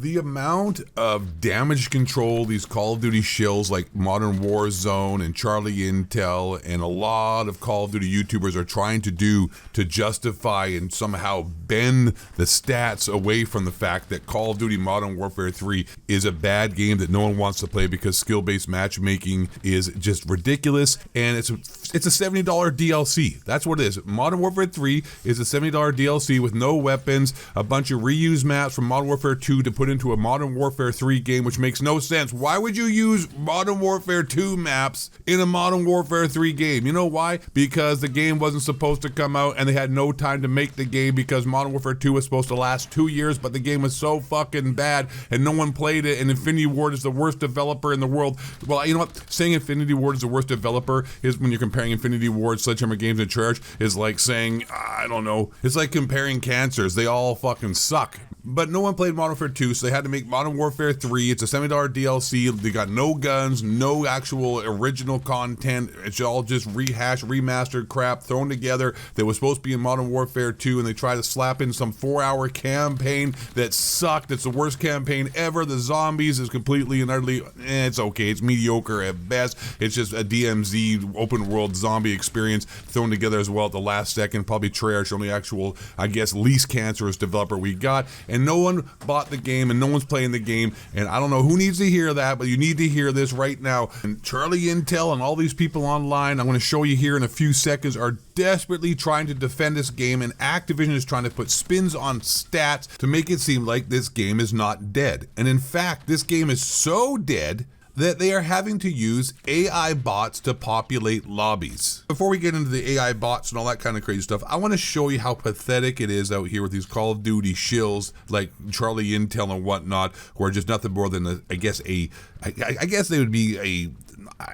The amount of damage control these Call of Duty shills like Modern Warzone and Charlie Intel and a lot of Call of Duty YouTubers are trying to do to justify and somehow bend the stats away from the fact that Call of Duty Modern Warfare 3 is a bad game that no one wants to play because skill-based matchmaking is just ridiculous, and it's a $70 DLC. That's what it is. Modern Warfare 3 is a $70 DLC with no weapons, a bunch of reused maps from Modern Warfare 2 to put into a Modern Warfare 3 game, which makes no sense. Why would you use Modern Warfare 2 maps in a Modern Warfare 3 game? You know why? Because the game wasn't supposed to come out and they had no time to make the game because Modern Warfare 2 was supposed to last 2 years, but the game was so fucking bad and no one played it, and Infinity Ward is the worst developer in the world. Well, you know what? Saying Infinity Ward is the worst developer is, when you're comparing Infinity Ward, Sledgehammer Games, and Church, is like saying, I don't know, it's like comparing cancers. They all fucking suck. But no one played Modern Warfare 2, so they had to make Modern Warfare 3. It's a $70 DLC. They got no guns, no actual original content. It's all just rehashed, remastered crap thrown together that was supposed to be in Modern Warfare 2, and they tried to slap in some 4-hour campaign that sucked. It's the worst campaign ever. The zombies is completely and utterly, it's okay. It's mediocre at best. It's just a DMZ open world zombie experience thrown together as well at the last second. Probably trash, only actual, I guess, least cancerous developer we got. And no one bought the game and no one's playing the game, and I don't know who needs to hear that, but you need to hear this right now. And Charlie Intel and all these people online, I'm going to show you here in a few seconds, are desperately trying to defend this game, and Activision is trying to put spins on stats to make it seem like this game is not dead. And in fact, this game is so dead that they are having to use AI bots to populate lobbies. Before we get into the AI bots and all that kind of crazy stuff, I want to show you how pathetic it is out here with these Call of Duty shills like Charlie Intel and whatnot, who are just nothing more than I guess they would be an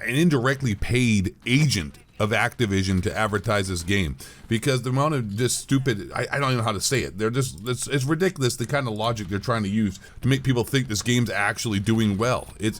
indirectly paid agent of Activision to advertise this game, because the amount of just stupid, I don't even know how to say it. They're just, it's ridiculous, the kind of logic they're trying to use to make people think this game's actually doing well. It's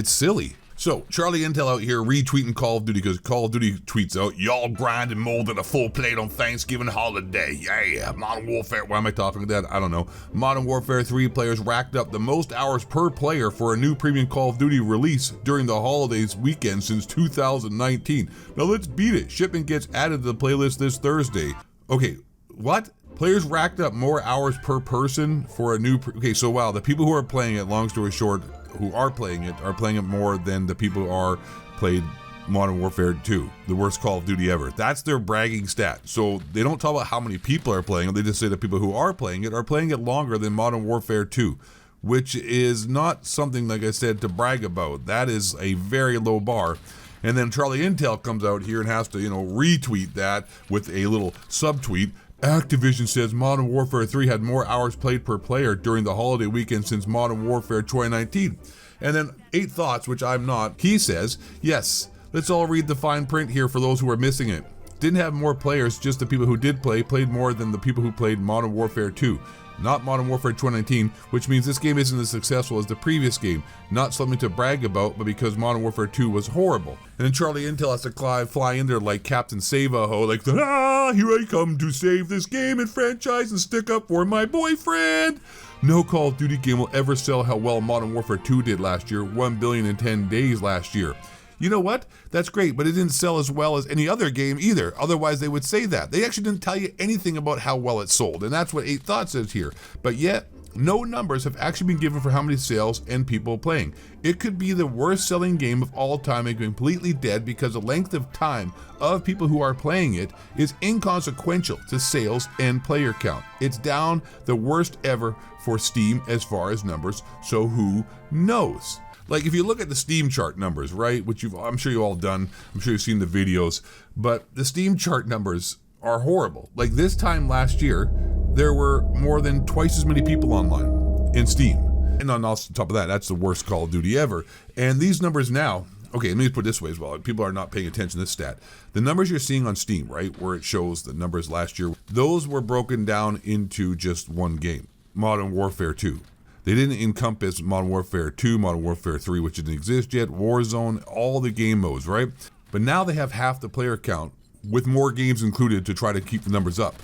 silly. So, Charlie Intel out here retweeting Call of Duty because Call of Duty tweets out, "Y'all grinding more than a full plate on Thanksgiving holiday. Yeah, Modern Warfare," why am I talking about that? I don't know. Modern Warfare 3 players racked up the most hours per player for a new premium Call of Duty release during the holidays weekend since 2019. Now let's beat it. Shipment gets added to the playlist this Thursday. Okay, what? Players racked up more hours per person for a new, okay, so wow, the people who are playing it, long story short, who are playing it more than the people who are played Modern Warfare 2, the worst Call of Duty ever. That's their bragging stat. So they don't talk about how many people are playing it, they just say the people who are playing it longer than Modern Warfare 2, which is not something, like I said, to brag about. That is a very low bar. And then Charlie Intel comes out here and has to, retweet that with a little subtweet. Activision says Modern Warfare 3 had more hours played per player during the holiday weekend since Modern Warfare 2019. And then 8 Thoughts, which I'm not, he says, yes, let's all read the fine print here for those who are missing it. Didn't have more players, just the people who did play played more than the people who played Modern Warfare 2. Not Modern Warfare 2019, which means this game isn't as successful as the previous game. Not something to brag about, but because Modern Warfare 2 was horrible. And then Charlie Intel has to fly in there like Captain Save-A-Ho, like, here I come to save this game and franchise and stick up for my boyfriend. No Call of Duty game will ever sell how well Modern Warfare 2 did last year, 1 billion in 10 days last year. You know what? That's great, but it didn't sell as well as any other game either. Otherwise, they would say that. They actually didn't tell you anything about how well it sold, and that's what 8 Thoughts says here. But yet, no numbers have actually been given for how many sales and people playing. It could be the worst selling game of all time and completely dead because the length of time of people who are playing it is inconsequential to sales and player count. It's down the worst ever for Steam as far as numbers, so who knows? Like, if you look at the Steam chart numbers, right, which I'm sure you've all done, I'm sure you've seen the videos, but the Steam chart numbers are horrible. Like, this time last year, there were more than twice as many people online in Steam. And on top of that, that's the worst Call of Duty ever. And these numbers now, okay, let me put it this way as well. People are not paying attention to this stat. The numbers you're seeing on Steam, right, where it shows the numbers last year, those were broken down into just one game, Modern Warfare 2. They didn't encompass Modern Warfare 2, Modern Warfare 3, which didn't exist yet, Warzone, all the game modes, right? But now they have half the player count with more games included to try to keep the numbers up.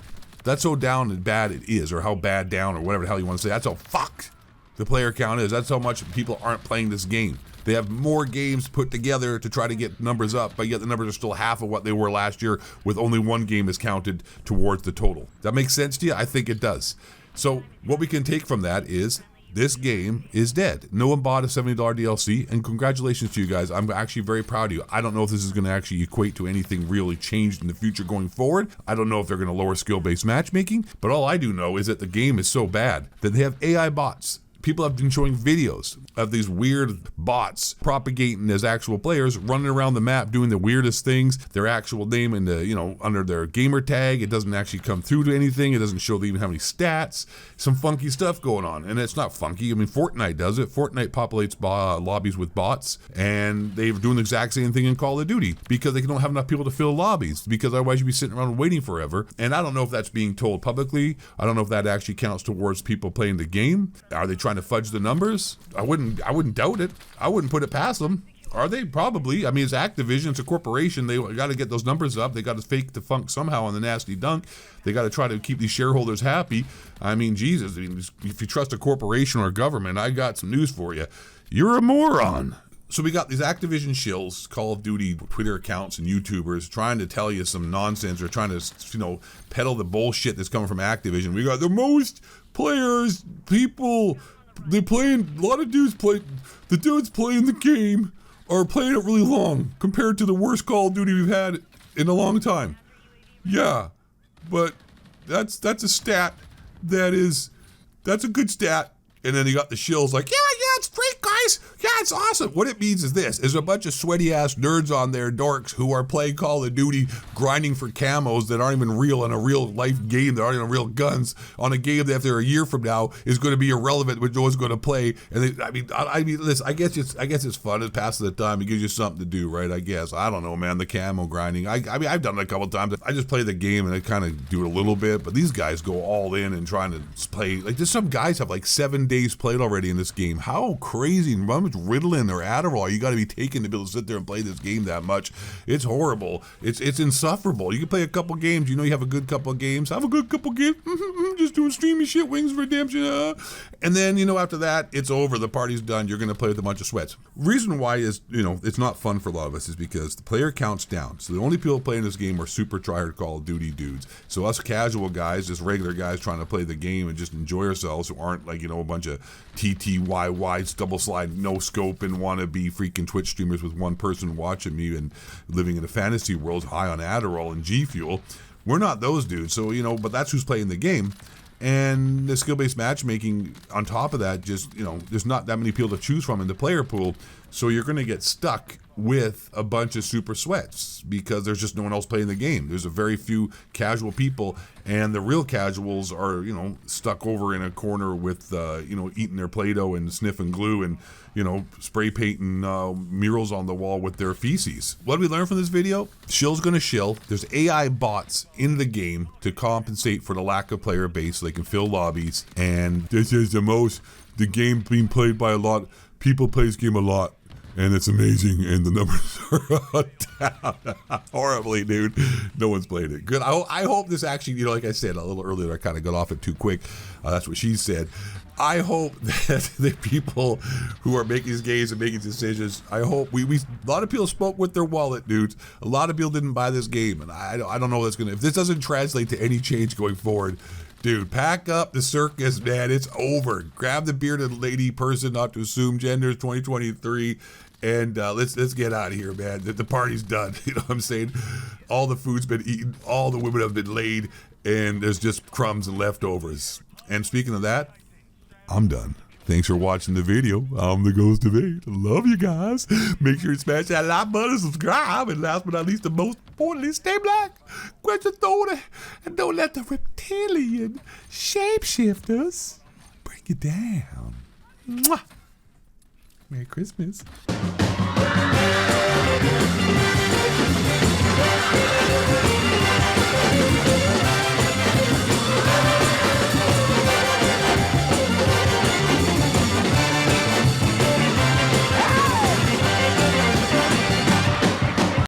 That's how down and bad it is, or how bad down, or whatever the hell you want to say. That's how fucked the player count is. That's how much people aren't playing this game. They have more games put together to try to get numbers up, but yet the numbers are still half of what they were last year, with only one game is counted towards the total. That makes sense to you? I think it does. So what we can take from that is this game is dead. No one bought a $70 DLC, and congratulations to you guys. I'm actually very proud of you. I don't know if this is going to actually equate to anything really changed in the future going forward. I don't know if they're going to lower skill-based matchmaking, but all I do know is that the game is so bad that they have AI bots. People have been showing videos of these weird bots propagating as actual players, running around the map doing the weirdest things. Their actual name in the, under their gamer tag, it doesn't actually come through to anything. It doesn't show they even have any stats. Some funky stuff going on, and it's not funky. I mean, Fortnite does it. Fortnite populates lobbies with bots, and they're doing the exact same thing in Call of Duty because they don't have enough people to fill lobbies, because otherwise you'd be sitting around waiting forever. And I don't know if that's being told publicly. I don't know if that actually counts towards people playing the game. Are they trying to fudge the numbers? I wouldn't doubt it. I wouldn't put it past them. Are they? Probably. I mean, it's Activision, it's a corporation. They got to get those numbers up. They got to fake the funk somehow on the nasty dunk. They got to try to keep these shareholders happy. I mean, Jesus, if you trust a corporation or a government, I got some news for you. You're a moron. So we got these Activision shills, Call of Duty Twitter accounts and YouTubers trying to tell you some nonsense, or trying to, peddle the bullshit that's coming from Activision. We got the most players, people, they playing, a lot of dudes play, the dudes playing the game are playing it really long compared to the worst Call of Duty we've had in a long time. Yeah, but that's a stat that's a good stat. And then you got the shills like, yeah, it's great, guys. Yeah, it's awesome. What it means is this. There's a bunch of sweaty-ass nerds on there, dorks, who are playing Call of Duty, grinding for camos that aren't even real in a real-life game, that aren't even real guns, on a game that after a year from now is going to be irrelevant, which no one's going to play. And listen, I guess it's fun. It's passing the time. It gives you something to do, right? I guess. I don't know, man, the camo grinding. I mean, I've done it a couple of times. I just play the game, and I kind of do it a little bit, but these guys go all in and trying to play. Like, there's some guys have like 7 days played already in this game. How crazy, how much Ritalin or Adderall you got to be taking to be able to sit there and play this game that much? It's horrible. It's insufferable. You can play a couple games. You have a good couple of games. Have a good couple games. Just doing streamy shit, Wings of Redemption. And then, after that, it's over. The party's done. You're going to play with a bunch of sweats. Reason why is, it's not fun for a lot of us is because the player count's down. So the only people playing this game are super tryhard Call of Duty dudes. So us casual guys, just regular guys trying to play the game and just enjoy ourselves, who aren't like, a bunch of TTYY double slide no scope and want to be freaking Twitch streamers with one person watching me and living in a fantasy world high on Adderall and G Fuel. We're not those dudes. So, but that's who's playing the game. And the skill-based matchmaking on top of that, just, there's not that many people to choose from in the player pool. So you're going to get stuck with a bunch of super sweats because there's just no one else playing the game. There's a very few casual people, and the real casuals are, stuck over in a corner with, eating their Play-Doh and sniffing glue and, spray painting murals on the wall with their feces. What did we learn from this video? Shill's gonna shill. There's AI bots in the game to compensate for the lack of player base so they can fill lobbies. And this is the game being played by a lot. People play this game a lot. And it's amazing, and the numbers are down horribly, dude. No one's playing it. Good. I hope this actually, like I said a little earlier, I kind of got off it too quick. That's what she said. I hope that the people who are making these games and making decisions, I hope a lot of people spoke with their wallet, dudes. A lot of people didn't buy this game, and I don't know if this doesn't translate to any change going forward. Dude, pack up the circus, man. It's over. Grab the bearded lady person, not to assume gender, 2023, and let's get out of here, man. The party's done. You know what I'm saying? All the food's been eaten. All the women have been laid, and there's just crumbs and leftovers. And speaking of that, I'm done. Thanks for watching the video. I'm the Ghost of 8. Love you guys. Make sure you smash that like button, subscribe, and last but not least, the most importantly, stay black, quench your throat, and don't let the reptilian shapeshifters bring you down. Mwah. Merry Christmas.